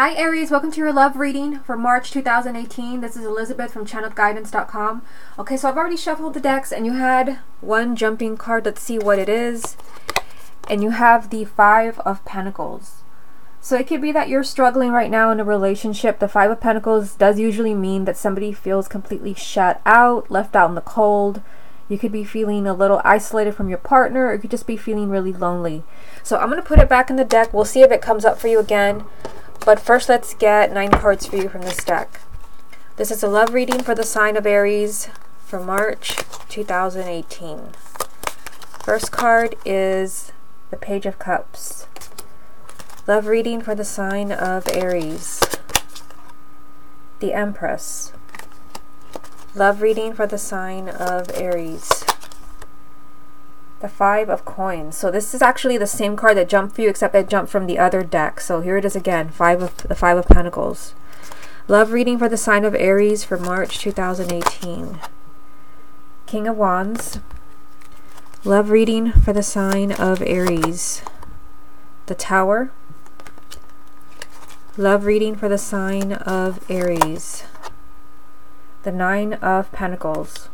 Hi Aries, welcome to your love reading for March 2018. This is Elizabeth from channelguidance.com. Okay, so I've already shuffled the decks and you had one jumping card. Let's see what it is. And you have the Five of Pentacles. So it could be that you're struggling right now in a relationship. The Five of Pentacles does usually mean that somebody feels completely shut out, left out in the cold. You could be feeling a little isolated from your partner, or you could just be feeling really lonely. So I'm going to put it back in the deck. We'll see if it comes up for you again. But first, let's get 9 cards for you from this deck. This is a love reading for the sign of Aries for March 2018. First card is the Page of Cups. Love reading for the sign of Aries. The Empress. Love reading for the sign of Aries. The Five of Coins. So this is actually the same card that jumped for you, except it jumped from the other deck. So here it is again, the Five of Pentacles. Love reading for the sign of Aries for March 2018. King of Wands. Love reading for the sign of Aries. The Tower. Love reading for the sign of Aries. The Nine of Pentacles.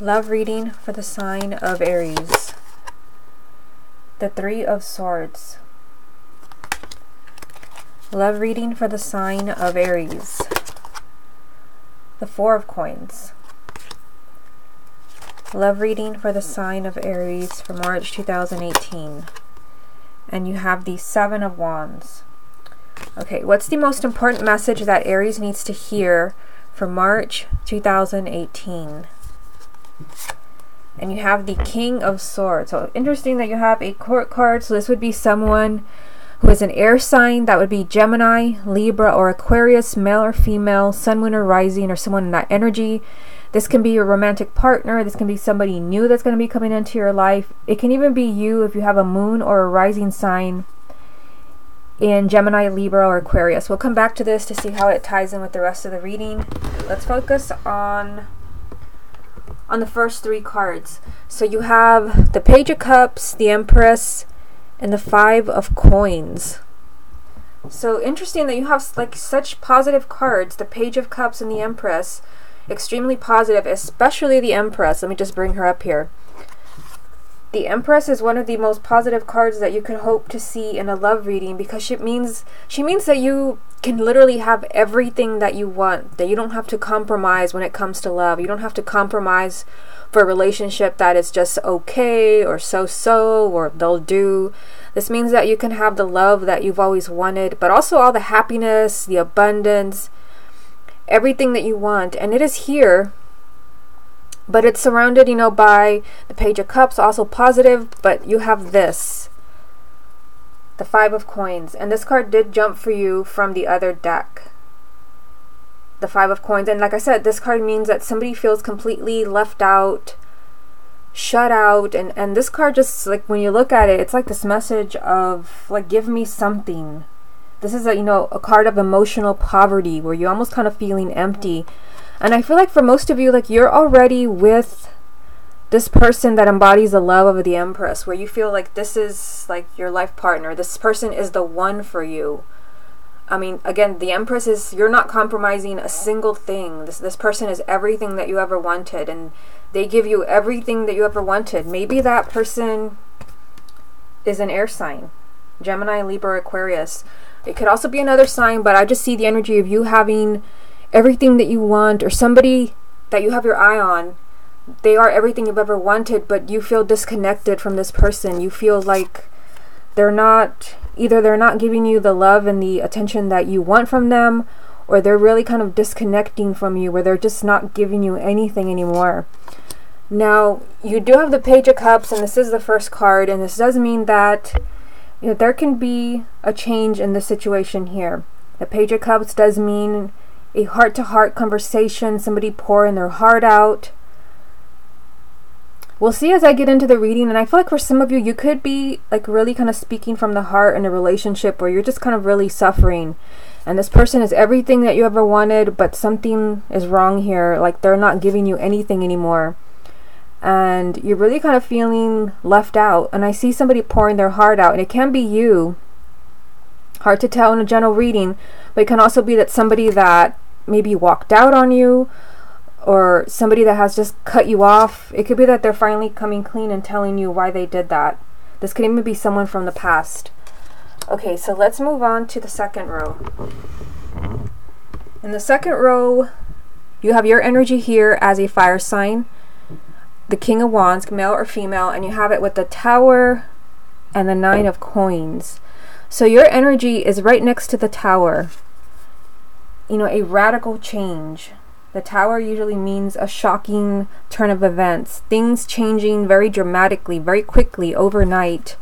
Love reading for the sign of Aries. The Three of Swords. Love reading for the sign of Aries. The Four of Coins. Love reading for the sign of Aries for March 2018. And you have the Seven of Wands. Okay, what's the most important message that Aries needs to hear for March 2018? And you have the King of Swords. So interesting that you have a court card. So this would be someone who is an air sign. That would be Gemini, Libra, or Aquarius, male or female, sun, moon, or rising, or someone in that energy. This can be your romantic partner. This can be somebody new that's going to be coming into your life. It can even be you if you have a moon or a rising sign in Gemini, Libra, or Aquarius. We'll come back to this to see how it ties in with the rest of the reading. Let's focus on the first 3 cards. So you have the Page of Cups, the Empress, and the Five of Coins. So interesting that you have like such positive cards. The Page of Cups and the Empress, extremely positive, especially the Empress. Let me just bring her up here. The Empress is one of the most positive cards that you could hope to see in a love reading, because she means that you can literally have everything that you want, that you don't have to compromise when it comes to love. You don't have to compromise for a relationship that is just okay or so-so or they'll do. This means that you can have the love that you've always wanted, but also all the happiness, the abundance, everything that you want. And it is here. But it's surrounded, by the Page of Cups, also positive, but you have this, the Five of Coins. And this card did jump for you from the other deck, the Five of Coins. And like I said, this card means that somebody feels completely left out, shut out. And this card just, like, when you look at it, it's like this message of, like, give me something. This is a card of emotional poverty, where you're almost kind of feeling empty. And I feel like for most of you, like, you're already with this person that embodies the love of the Empress, where you feel like this is like your life partner. This person is the one for you. I mean, again, the Empress is, you're not compromising a single thing. This person is everything that you ever wanted, and they give you everything that you ever wanted. Maybe that person is an air sign, Gemini, Libra, Aquarius. It could also be another sign, but I just see the energy of you having everything that you want, or somebody that you have your eye on. They are everything you've ever wanted, but you feel disconnected from this person. You feel like they're not giving you the love and the attention that you want from them, or they're really kind of disconnecting from you, where they're just not giving you anything anymore. Now, you do have the Page of Cups, and this is the first card, and this does mean that there can be a change in the situation here. The Page of Cups does mean a heart-to-heart conversation, somebody pouring their heart out. We'll see as I get into the reading, and I feel like for some of you, you could be like really kind of speaking from the heart in a relationship where you're just kind of really suffering, and this person is everything that you ever wanted, but something is wrong here. Like, they're not giving you anything anymore. and you're really kind of feeling left out. And I see somebody pouring their heart out, and it can be you. Hard to tell in a general reading, but it can also be that somebody that maybe walked out on you, or somebody that has just cut you off. It could be that they're finally coming clean and telling you why they did that. This could even be someone from the past. Okay, so let's move on to the second row. In the second row, you have your energy here as a fire sign, the King of Wands, male or female, and you have it with the Tower and the Nine of Coins. So your energy is right next to the Tower. You know, a radical change. The Tower usually means a shocking turn of events. Things changing very dramatically, very quickly, overnight.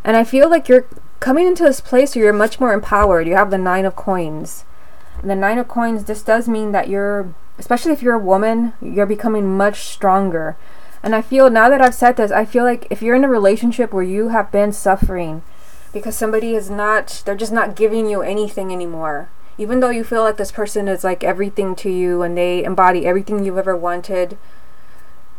And I feel like you're coming into this place where you're much more empowered. You have the Nine of Coins. And the Nine of Coins, this does mean that you're, especially if you're a woman, you're becoming much stronger. And I feel, now that I've said this, I feel like if you're in a relationship where you have been suffering because somebody is not, they're just not giving you anything anymore. Even though you feel like this person is like everything to you and they embody everything you've ever wanted,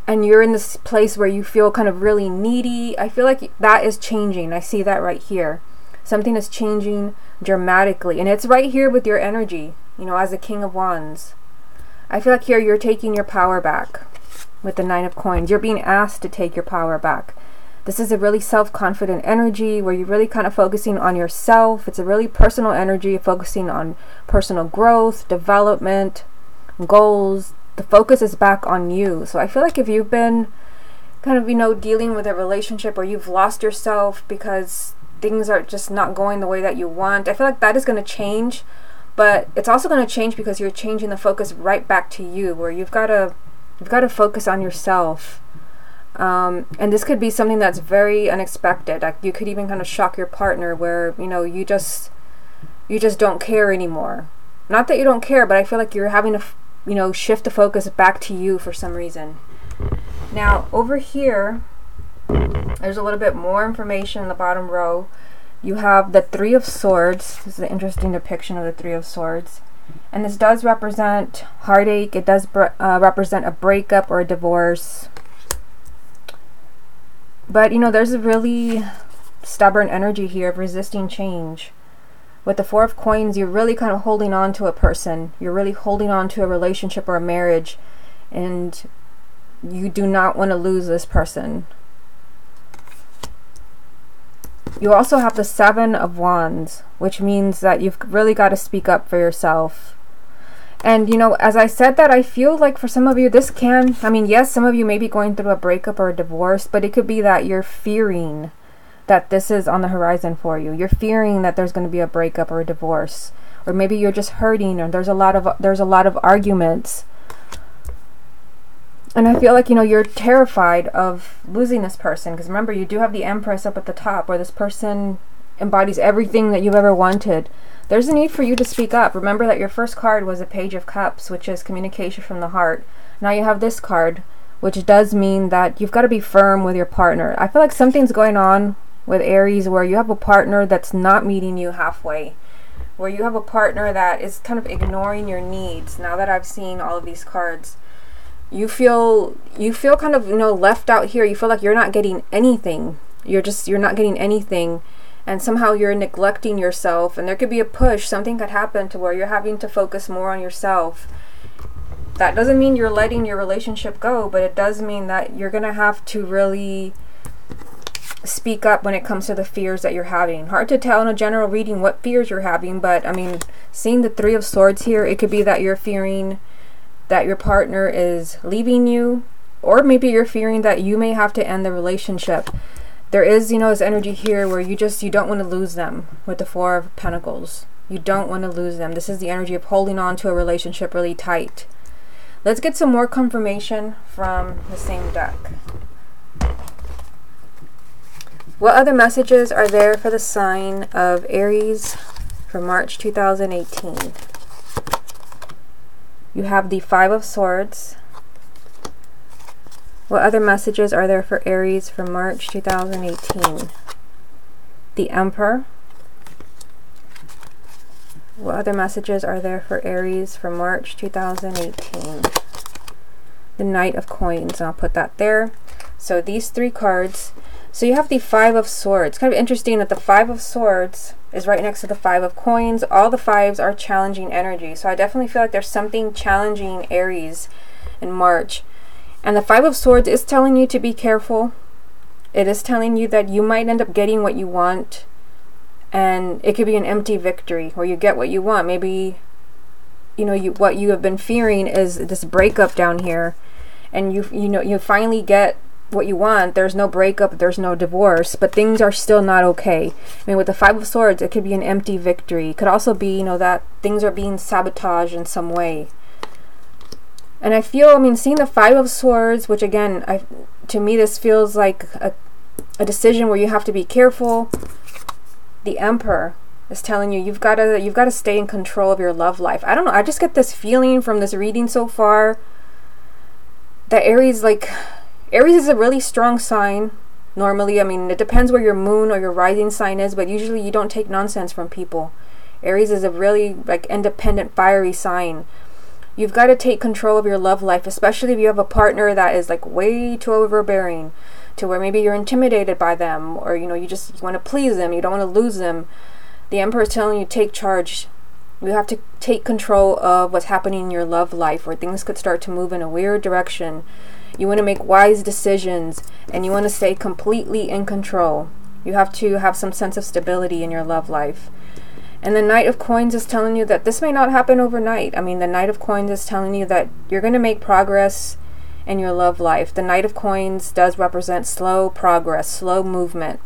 and you're in this place where you feel kind of really needy, I feel like that is changing. I see that right here. Something is changing dramatically, and it's right here with your energy, you know, as the King of Wands. I feel like here you're taking your power back with the Nine of Coins. You're being asked to take your power back. This is a really self-confident energy where you're really kind of focusing on yourself. It's a really personal energy, focusing on personal growth, development, goals. The focus is back on you. So I feel like if you've been kind of, you know, dealing with a relationship where you've lost yourself because things are just not going the way that you want, I feel like that is going to change. But it's also going to change because you're changing the focus right back to you, where you've got to focus on yourself. And this could be something that's very unexpected. Like you could even kind of shock your partner where, you know, you just don't care anymore. Not that you don't care, but I feel like you're having to, you know, shift the focus back to you for some reason. Now, over here, there's a little bit more information in the bottom row. You have the Three of Swords. This is an interesting depiction of the Three of Swords. And this does represent heartache. It does represent a breakup or a divorce. But, you know, there's a really stubborn energy here of resisting change. With the Four of Coins, you're really kind of holding on to a person. You're really holding on to a relationship or a marriage. And you do not want to lose this person. You also have the Seven of Wands, which means that you've really got to speak up for yourself. And, you know, as I said that, I feel like for some of you, this can, I mean, yes, some of you may be going through a breakup or a divorce, but it could be that you're fearing that this is on the horizon for you. You're fearing that there's going to be a breakup or a divorce, or maybe you're just hurting, or there's a lot of arguments. And I feel like, you know, you're terrified of losing this person, because remember, you do have the Empress up at the top, where this person embodies everything that you've ever wanted. There's a need for you to speak up. Remember that your first card was a Page of Cups, which is communication from the heart. Now you have this card, which does mean that you've got to be firm with your partner. I feel like something's going on with Aries where you have a partner that's not meeting you halfway, where you have a partner that is kind of ignoring your needs. Now that I've seen all of these cards, you feel kind of, you know, left out here. You feel like you're not getting anything. You're not getting anything. And somehow you're neglecting yourself, and there could be a push. Something could happen to where you're having to focus more on yourself. That doesn't mean you're letting your relationship go, but it does mean that you're going to have to really speak up when it comes to the fears that you're having. Hard to tell in a general reading what fears you're having, but I mean, seeing the Three of Swords here, it could be that you're fearing that your partner is leaving you, or maybe you're fearing that you may have to end the relationship. There is, you know, this energy here where you don't want to lose them with the Four of Pentacles. You don't want to lose them. This is the energy of holding on to a relationship really tight. Let's get some more confirmation from the same deck. What other messages are there for the sign of Aries for March 2018? You have the Five of Swords. What other messages are there for Aries for March 2018? The Emperor. What other messages are there for Aries for March 2018? the Knight of Coins. I'll put that there. So these 3 cards. So you have the 5 of Swords. Kind of interesting that the 5 of Swords is right next to the 5 of Coins. All the 5s are challenging energy. So I definitely feel like there's something challenging Aries in March. And the 5 of Swords is telling you to be careful. It is telling you that you might end up getting what you want. And it could be an empty victory where you get what you want. Maybe, you know, what you have been fearing is this breakup down here. And you finally get what you want. There's no breakup, there's no divorce, but things are still not okay. I mean, with the 5 of Swords, it could be an empty victory. It could also be, you know, that things are being sabotaged in some way. And I feel, I mean, seeing the 5 of Swords, which again, to me, this feels like a decision where you have to be careful. The Emperor is telling you you've got to stay in control of your love life. I don't know. I just get this feeling from this reading so far that Aries is a really strong sign. Normally, I mean, it depends where your moon or your rising sign is, but usually you don't take nonsense from people. Aries is a really like independent, fiery sign. You've got to take control of your love life, especially if you have a partner that is like way too overbearing, to where maybe you're intimidated by them, or you know, you want to please them, you don't want to lose them. The Emperor is telling you take charge. You have to take control of what's happening in your love life, where things could start to move in a weird direction. You want to make wise decisions, and you want to stay completely in control. You have to have some sense of stability in your love life. And the Knight of Coins is telling you that this may not happen overnight. I mean, the Knight of Coins is telling you that you're going to make progress in your love life. The Knight of Coins does represent slow progress, slow movement.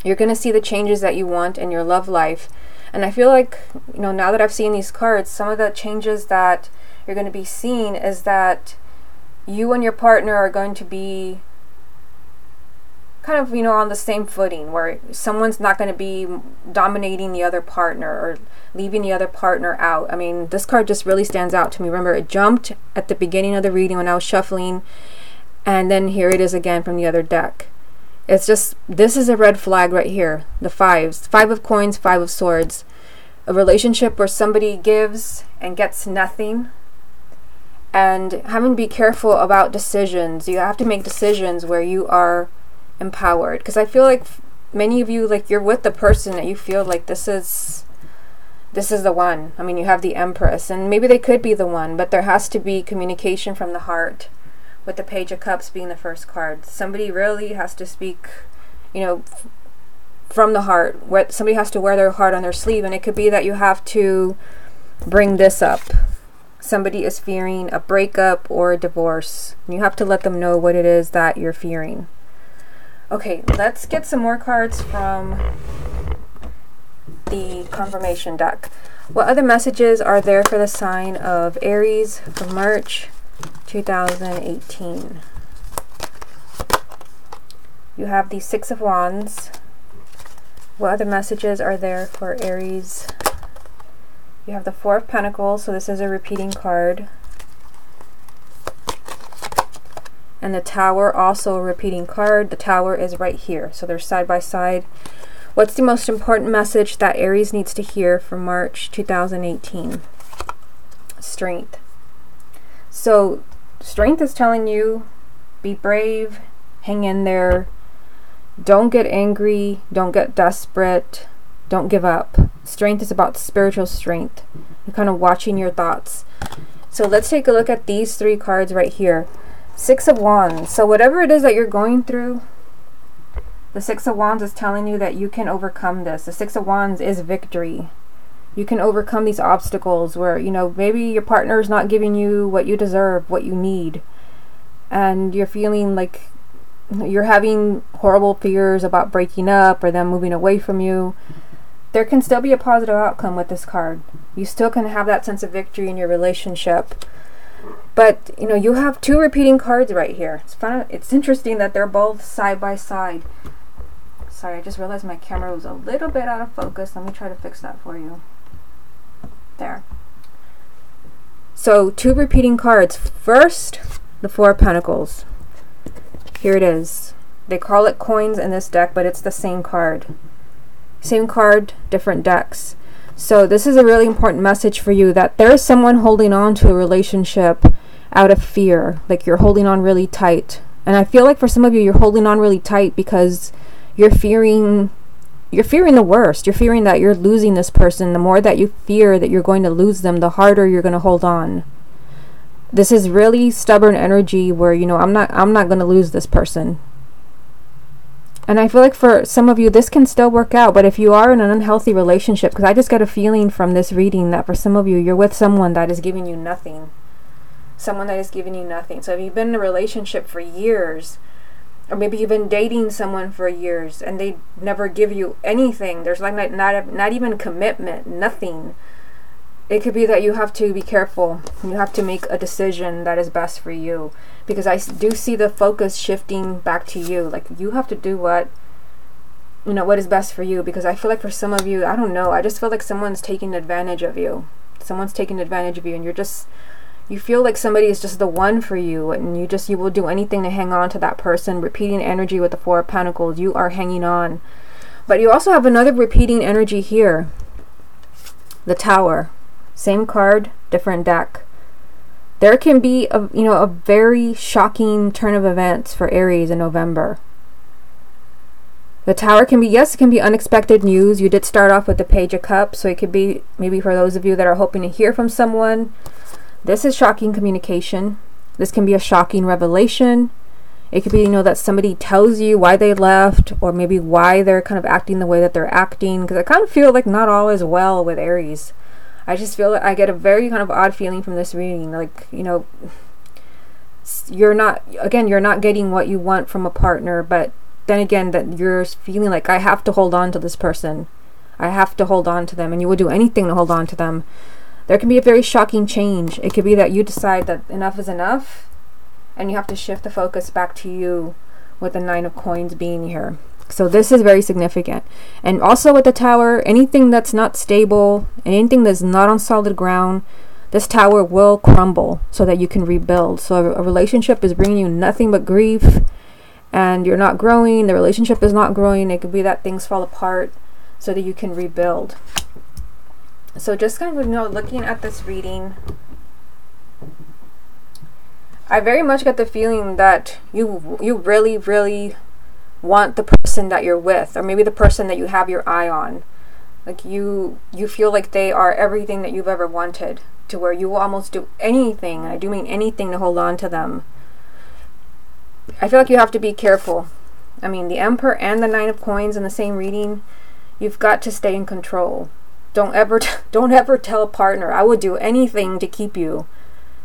You're going to see the changes that you want in your love life. And I feel like, you know, now that I've seen these cards, some of the changes that you're going to be seeing is that you and your partner are going to be kind of, you know, on the same footing, where someone's not going to be dominating the other partner or leaving the other partner out. I mean, this card just really stands out to me. Remember, it jumped at the beginning of the reading when I was shuffling, and then here it is again from the other deck. It's just, this is a red flag right here. The 5s, 5 of Coins, 5 of Swords. A relationship where somebody gives and gets nothing. And having to be careful about decisions. You have to make decisions where you are empowered. Because I feel like many of you, like, you're with the person that you feel like this is the one. I mean, you have the Empress, and maybe they could be the one, but there has to be communication from the heart, with the Page of Cups being the first card. Somebody really has to speak, you know, from the heart. Somebody has to wear their heart on their sleeve, and it could be that you have to bring this up. Somebody is fearing a breakup or a divorce. You have to let them know what it is that you're fearing. Okay, let's get some more cards from the confirmation deck. What other messages are there for the sign of Aries for March 2018? You have the 6 of Wands. What other messages are there for Aries? You have the 4 of Pentacles, so this is a repeating card. And the Tower, also a repeating card. The Tower is right here, so they're side by side. What's the most important message that Aries needs to hear for March 2018? Strength. So strength is telling you, be brave, hang in there, don't get angry, don't get desperate, don't give up. Strength is about spiritual strength. You're kind of watching your thoughts. So let's take a look at these 3 cards right here. 6 of Wands. So whatever it is that you're going through, the 6 of Wands is telling you that you can overcome this. The 6 of Wands is victory. You can overcome these obstacles where, you know, maybe your partner is not giving you what you deserve, what you need. And you're feeling like you're having horrible fears about breaking up or them moving away from you. There can still be a positive outcome with this card. You still can have that sense of victory in your relationship. But, you know, you have 2 repeating cards right here. It's fun. It's interesting that they're both side by side. Sorry, I just realized my camera was a little bit out of focus. Let me try to fix that for you. There. So 2 repeating cards. First, the 4 of Pentacles. Here it is. They call it coins in this deck, but it's the same card. Same card, different decks. So this is a really important message for you, that there is someone holding on to a relationship, out of fear, like you're holding on really tight. And I feel like for some of you, you're holding on really tight because you're fearing the worst. You're fearing that you're losing this person. The more that you fear that you're going to lose them, the harder you're going to hold on. This is really stubborn energy where, you know, I'm not going to lose this person. And I feel like for some of you, this can still work out. But if you are in an unhealthy relationship, because I just get a feeling from this reading that for some of you, you're with someone that is giving you nothing. Someone that is giving you nothing. So if you've been in a relationship for years, or maybe you've been dating someone for years and they never give you anything, there's like not even commitment, nothing. It could be that you have to be careful. You have to make a decision that is best for you. Because I do see the focus shifting back to you. Like, you have to do what is best for you. Because I feel like for some of you, I don't know, I just feel like someone's taking advantage of you. Someone's taking advantage of you, and you feel like somebody is just the one for you, and you will do anything to hang on to that person. Repeating energy with the Four of Pentacles, you are hanging on. But you also have another repeating energy here. The Tower. Same card, different deck. There can be a very shocking turn of events for Aries in November. The Tower can be, yes, it can be unexpected news. You did start off with the Page of Cups, so it could be maybe for those of you that are hoping to hear from someone. This is shocking communication. This can be a shocking revelation. It could be, that somebody tells you why they left, or maybe why they're kind of acting the way that they're acting. Because I kind of feel like not all is well with Aries. I just feel like I get a very kind of odd feeling from this reading. Like, you're not getting what you want from a partner, but then again, that you're feeling like, I have to hold on to this person. I have to hold on to them, and you will do anything to hold on to them. There can be a very shocking change. It could be that you decide that enough is enough, and you have to shift the focus back to you with the Nine of Coins being here. So this is very significant. And also with the Tower, anything that's not stable, anything that's not on solid ground, this Tower will crumble so that you can rebuild. So a relationship is bringing you nothing but grief, and you're not growing, the relationship is not growing. It could be that things fall apart so that you can rebuild. So just kind of, looking at this reading, I very much get the feeling that you really, really want the person that you're with, or maybe the person that you have your eye on. Like you feel like they are everything that you've ever wanted, to where you will almost do anything, and I do mean anything, to hold on to them. I feel like you have to be careful. I mean, the Emperor and the Nine of Coins in the same reading, you've got to stay in control. Don't ever tell a partner, I would do anything to keep you,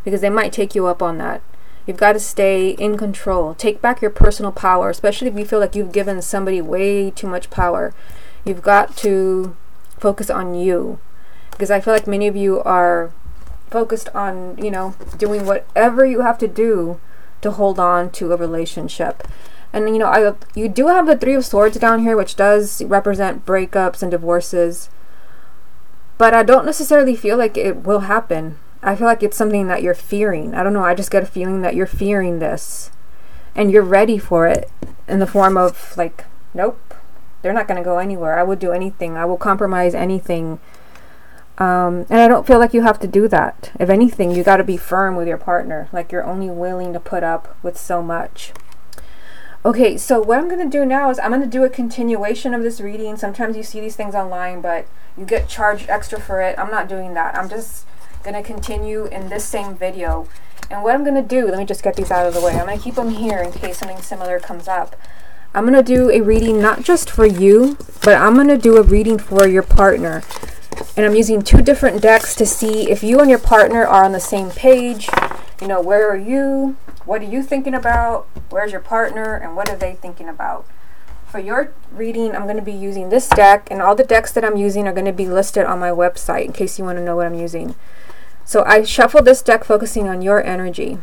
because they might take you up on that. You've got to stay in control. Take back your personal power, especially if you feel like you've given somebody way too much power. You've got to focus on you, because I feel like many of you are focused on, doing whatever you have to do to hold on to a relationship. And, you do have the Three of Swords down here, which does represent breakups and divorces. But I don't necessarily feel like it will happen. I feel like it's something that you're fearing. I don't know, I just get a feeling that you're fearing this. And you're ready for it, in the form of like, nope, they're not going to go anywhere. I would do anything. I will compromise anything. And I don't feel like you have to do that. If anything, you got to be firm with your partner. Like, you're only willing to put up with so much. Okay, so what I'm going to do now is I'm going to do a continuation of this reading. Sometimes you see these things online, but you get charged extra for it. I'm not doing that. I'm just going to continue in this same video. And what I'm going to do, let me just get these out of the way. I'm going to keep them here in case something similar comes up. I'm going to do a reading not just for you, but I'm going to do a reading for your partner. And I'm using two different decks to see if you and your partner are on the same page. Where are you? What are you thinking about? Where's your partner? And what are they thinking about? For your reading, I'm going to be using this deck, and all the decks that I'm using are going to be listed on my website in case you want to know what I'm using. So I shuffled this deck focusing on your energy.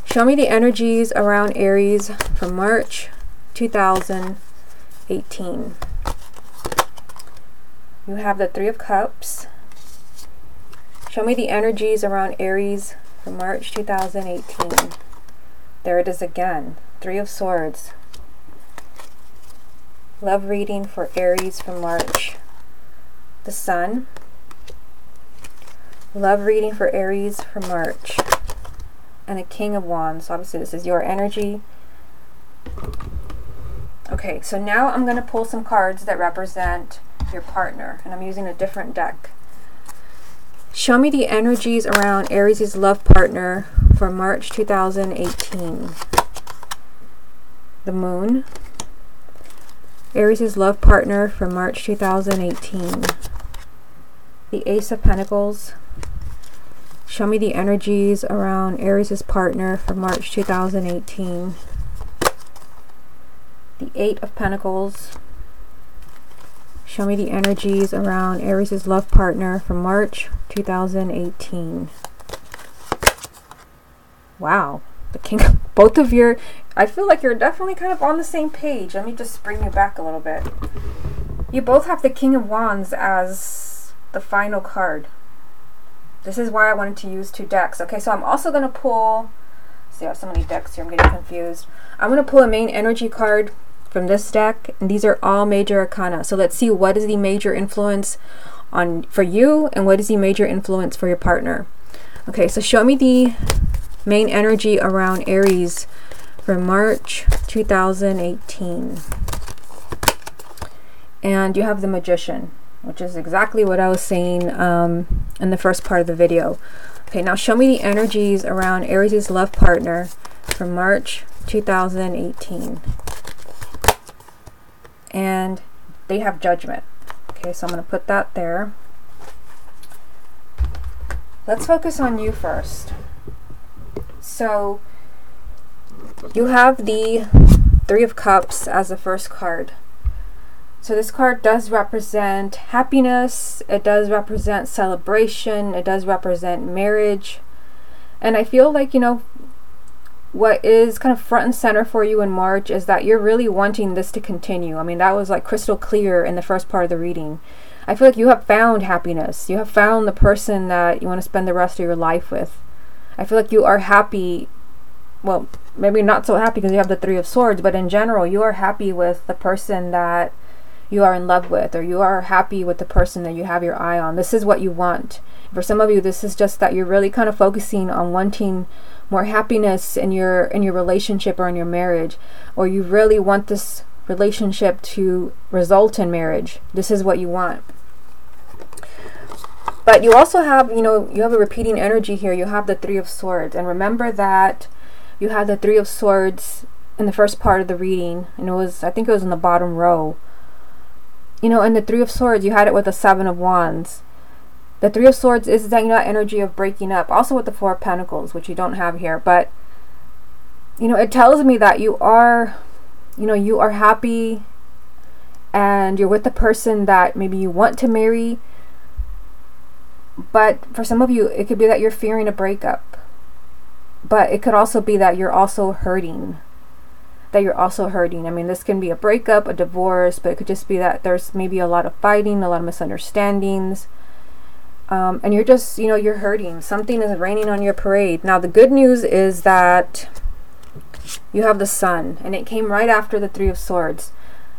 Show me the energies around Aries for March 2018. You have the Three of Cups. Show me the energies around Aries for March 2018. There it is again. Three of Swords. Love reading for Aries for March. The Sun. Love reading for Aries for March. and a King of Wands. So obviously this is your energy. Okay, so now I'm going to pull some cards that represent your partner, and I'm using a different deck. Show me the energies around Aries' love partner for March 2018. The Moon. Aries' love partner for March 2018. The Ace of Pentacles. Show me the energies around Aries' partner for March 2018. The Eight of Pentacles. Show me the energies around Aries' love partner for March 2018. Wow. The King, both of your, I feel like you're definitely kind of on the same page. Let me just bring you back a little bit. You both have the King of Wands as the final card. This is why I wanted to use two decks. Okay, so I'm also going to pull, see, I have so many decks here, I'm getting confused. I'm going to pull a main energy card from this deck, and these are all major arcana. So let's see, what is the major influence on for you, and what is the major influence for your partner? Okay, so show me the main energy around Aries for March 2018. And you have the Magician, which is exactly what I was saying in the first part of the video. Okay, now show me the energies around Aries' love partner for March 2018. And they have Judgment. Okay, so I'm going to put that there. Let's focus on you first. So you have the Three of Cups as the first card. So this card does represent happiness, it does represent celebration, it does represent marriage. And I feel like, you know, what is kind of front and center for you in March is that you're really wanting this to continue. I mean, that was like crystal clear in the first part of the reading. I feel like you have found happiness. You have found the person that you want to spend the rest of your life with. I feel like you are happy. Well, maybe not so happy because you have the Three of Swords, but in general, you are happy with the person that you are in love with, or you are happy with the person that you have your eye on. This is what you want. For some of you, this is just that you're really kind of focusing on wanting more happiness in your relationship or in your marriage, or you really want this relationship to result in marriage. This is what you want. But you also have, you know, you have a repeating energy here. You have the Three of Swords, and remember that you had the Three of Swords in the first part of the reading, and it was, I think it was in the bottom row. You know, in the Three of Swords, you had it with the Seven of Wands. The Three of Swords is that, you know, energy of breaking up. Also with the Four of Pentacles, which you don't have here. But, you know, it tells me that you are, you know, you are happy and you're with the person that maybe you want to marry. But for some of you, it could be that you're fearing a breakup. But it could also be that you're also hurting. I mean, this can be a breakup, a divorce, but it could just be that there's maybe a lot of fighting, a lot of misunderstandings. And you're just, you know, you're hurting. Something is raining on your parade. Now, the good news is that you have the Sun, and it came right after the Three of Swords.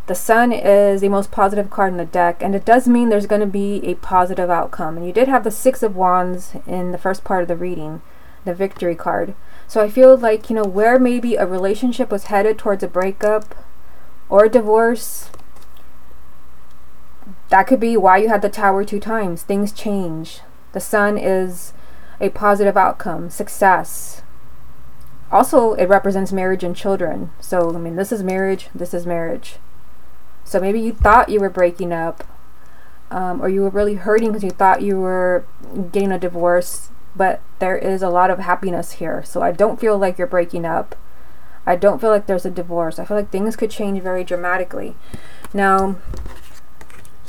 The Sun is the most positive card in the deck, and it does mean there's going to be a positive outcome. And you did have the Six of Wands in the first part of the reading, the Victory card. So I feel like, you know, where maybe a relationship was headed towards a breakup or a divorce, that could be why you had the Tower 2 times. Things change. The Sun is a positive outcome, success. Also, it represents marriage and children. So, I mean, this is marriage, this is marriage. So maybe you thought you were breaking up, or you were really hurting because you thought you were getting a divorce, but there is a lot of happiness here. So I don't feel like you're breaking up. I don't feel like there's a divorce. I feel like things could change very dramatically. Now,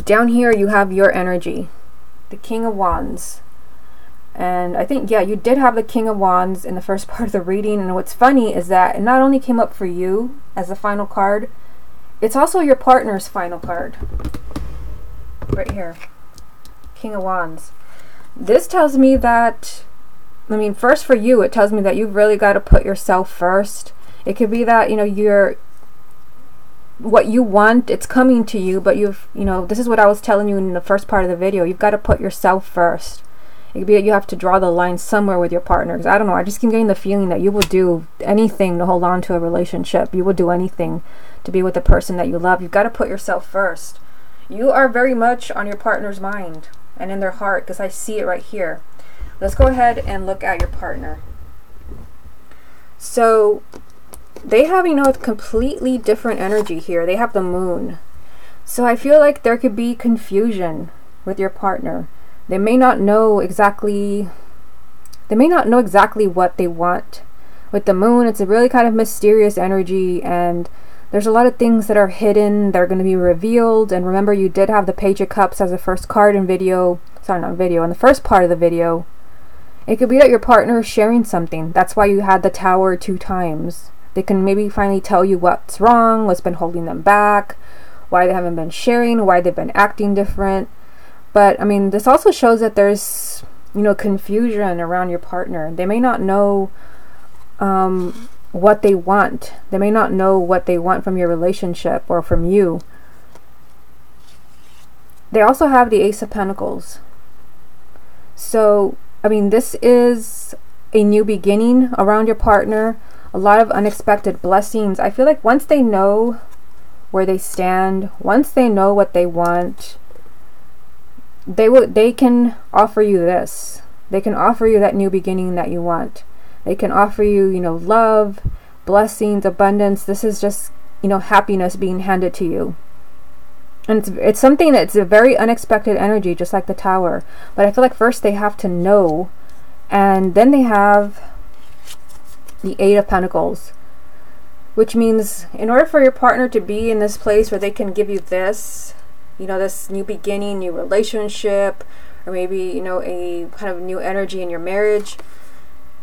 down here you have your energy, the King of Wands. And I think, yeah, you did have the King of Wands in the first part of the reading. And what's funny is that it not only came up for you as the final card, it's also your partner's final card. Right here. King of Wands. This tells me that, I mean, first for you, it tells me that you've really got to put yourself first. It could be that, you know, what you want, it's coming to you, but you've, you know, this is what I was telling you in the first part of the video. You've got to put yourself first. It could be that you have to draw the line somewhere with your partner. Because I don't know, I just keep getting the feeling that you will do anything to hold on to a relationship. You will do anything to be with the person that you love. You've got to put yourself first. You are very much on your partner's mind and in their heart, because I see it right here. Let's go ahead and look at your partner. So they have, you know, a completely different energy here. They have the moon. So I feel like there could be confusion with your partner. They may not know exactly what they want. With the moon, it's a really kind of mysterious energy, and there's a lot of things that are hidden that are going to be revealed. And remember, you did have the Page of Cups as the first card in video. Sorry, not video, in the first part of the video. It could be that your partner is sharing something. That's why you had the Tower 2 times. They can maybe finally tell you what's wrong, what's been holding them back, why they haven't been sharing, why they've been acting different. But I mean, this also shows that there's, you know, confusion around your partner. They may not know what they want. They may not know what they want from your relationship or from you. They also have the Ace of Pentacles. So, I mean, this is a new beginning around your partner. A lot of unexpected blessings. I feel like once they know where they stand, once they know what they want, they can offer you this. They can offer you that new beginning that you want. They can offer you, you know, love, blessings, abundance. This is just, you know, happiness being handed to you. And it's something that's a very unexpected energy, just like the Tower. But I feel like first they have to know, and then they have the Eight of Pentacles, which means in order for your partner to be in this place where they can give you this, you know, this new beginning, new relationship, or maybe, you know, a kind of new energy in your marriage,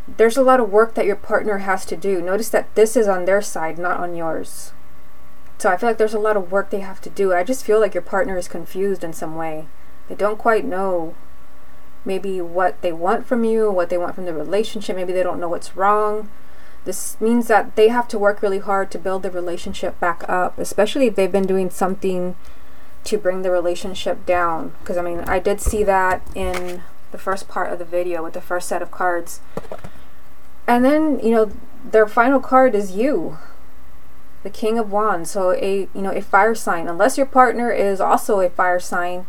there's a lot of work that your partner has to do. Notice that this is on their side, not on yours. So I feel like there's a lot of work they have to do. I just feel like your partner is confused in some way. They don't quite know maybe what they want from you, what they want from the relationship. Maybe they don't know what's wrong. This means that they have to work really hard to build the relationship back up, especially if they've been doing something to bring the relationship down. Because I mean, I did see that in the first part of the video with the first set of cards. And then, you know, their final card is you, the King of Wands. So a fire sign, unless your partner is also a fire sign,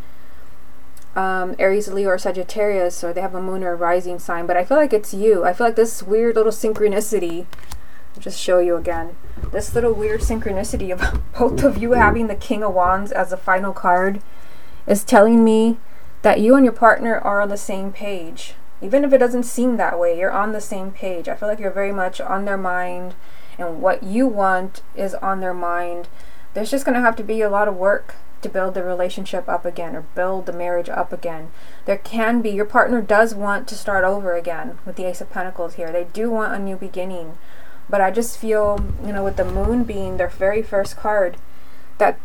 Aries, Leo, or Sagittarius, or they have a moon or a rising sign. But I feel like it's you. I feel like this weird little synchronicity, I'll just show you again, this little weird synchronicity of both of you having the King of Wands as the final card is telling me that you and your partner are on the same page. Even if it doesn't seem that way, you're on the same page. I feel like you're very much on their mind, and what you want is on their mind. There's just going to have to be a lot of work to build the relationship up again, or build the marriage up again. There can be, your partner does want to start over again with the Ace of Pentacles here. They do want a new beginning. But I just feel, you know, with the moon being their very first card, that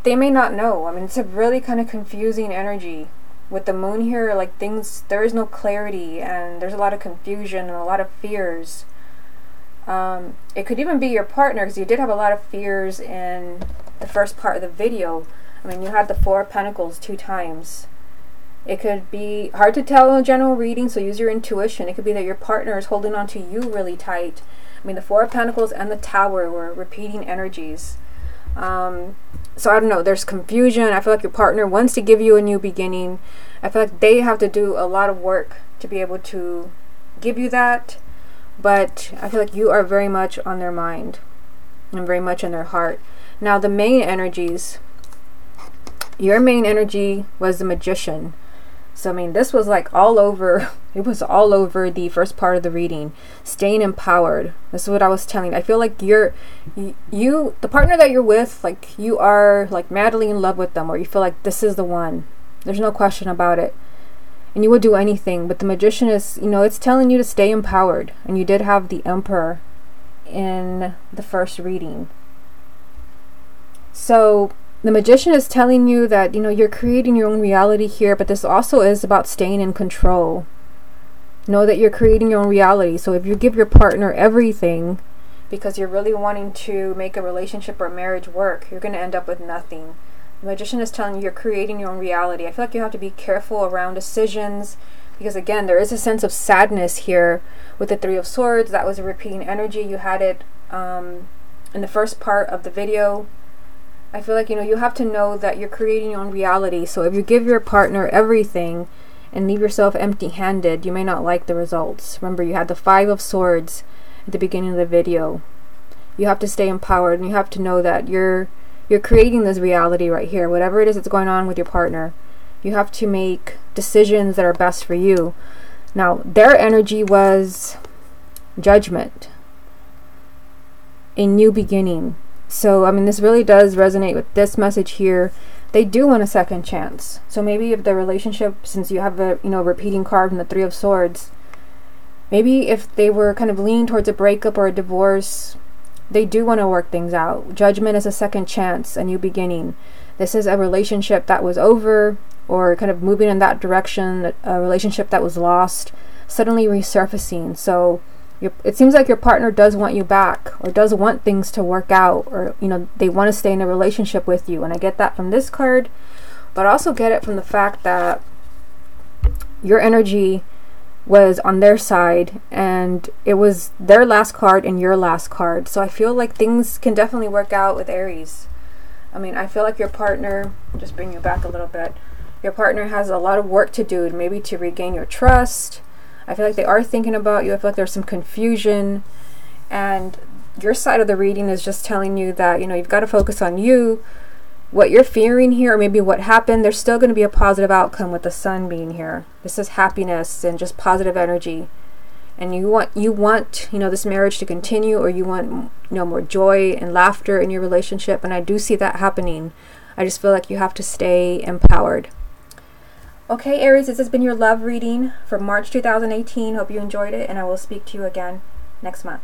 they may not know. I mean, it's a really kind of confusing energy. With the moon here, like things, there is no clarity, and there's a lot of confusion and a lot of fears. It could even be your partner, because you did have a lot of fears in the first part of the video. I mean, you had the Four of Pentacles 2 times. It could be hard to tell in a general reading, so use your intuition. It could be that your partner is holding on to you really tight. I mean, the Four of Pentacles and the Tower were repeating energies. So I don't know, there's confusion. I feel like your partner wants to give you a new beginning. I feel like they have to do a lot of work to be able to give you that. But I feel like you are very much on their mind and very much in their heart. Now, the main energies, your main energy was the Magician. So I mean, this was like all over, it was all over the first part of the reading. Staying empowered. This is what I was telling. I feel like the partner that you're with, like you are like madly in love with them, or you feel like this is the one. There's no question about it. And you would do anything. But the Magician is, you know, it's telling you to stay empowered. And you did have the Emperor in the first reading. So the Magician is telling you that, you know, you're creating your own reality here, but this also is about staying in control. Know that you're creating your own reality. So if you give your partner everything because you're really wanting to make a relationship or marriage work, you're going to end up with nothing. The Magician is telling you you're creating your own reality. I feel like you have to be careful around decisions, because again, there is a sense of sadness here with the Three of Swords. That was a repeating energy. You had it in the first part of the video. I feel like, you know, you have to know that you're creating your own reality. So if you give your partner everything and leave yourself empty-handed, you may not like the results. Remember, you had the Five of Swords at the beginning of the video. You have to stay empowered, and you have to know that you're creating this reality right here. Whatever it is that's going on with your partner, you have to make decisions that are best for you. Now, their energy was Judgment, a new beginning. So, I mean, this really does resonate with this message here. They do want a second chance. So maybe if the relationship, since you have a, you know, repeating card from the Three of Swords, maybe if they were kind of leaning towards a breakup or a divorce, they do want to work things out. Judgment is a second chance, a new beginning. This is a relationship that was over, or kind of moving in that direction, a relationship that was lost, suddenly resurfacing. So it seems like your partner does want you back, or does want things to work out, or, you know, they want to stay in a relationship with you. And I get that from this card, but I also get it from the fact that your energy was on their side, and it was their last card and your last card. So I feel like things can definitely work out with Aries. I mean, I feel like your partner, just bring you back a little bit, your partner has a lot of work to do, maybe to regain your trust. I feel like they are thinking about you. I feel like there's some confusion, and your side of the reading is just telling you that, you know, you've got to focus on you, what you're fearing here, or maybe what happened. There's still going to be a positive outcome with the Sun being here. This is happiness and just positive energy, and you want you know, this marriage to continue, or you want, you know, more joy and laughter in your relationship. And I do see that happening. I just feel like you have to stay empowered. Okay, Aries, this has been your love reading for March 2018. Hope you enjoyed it, and I will speak to you again next month.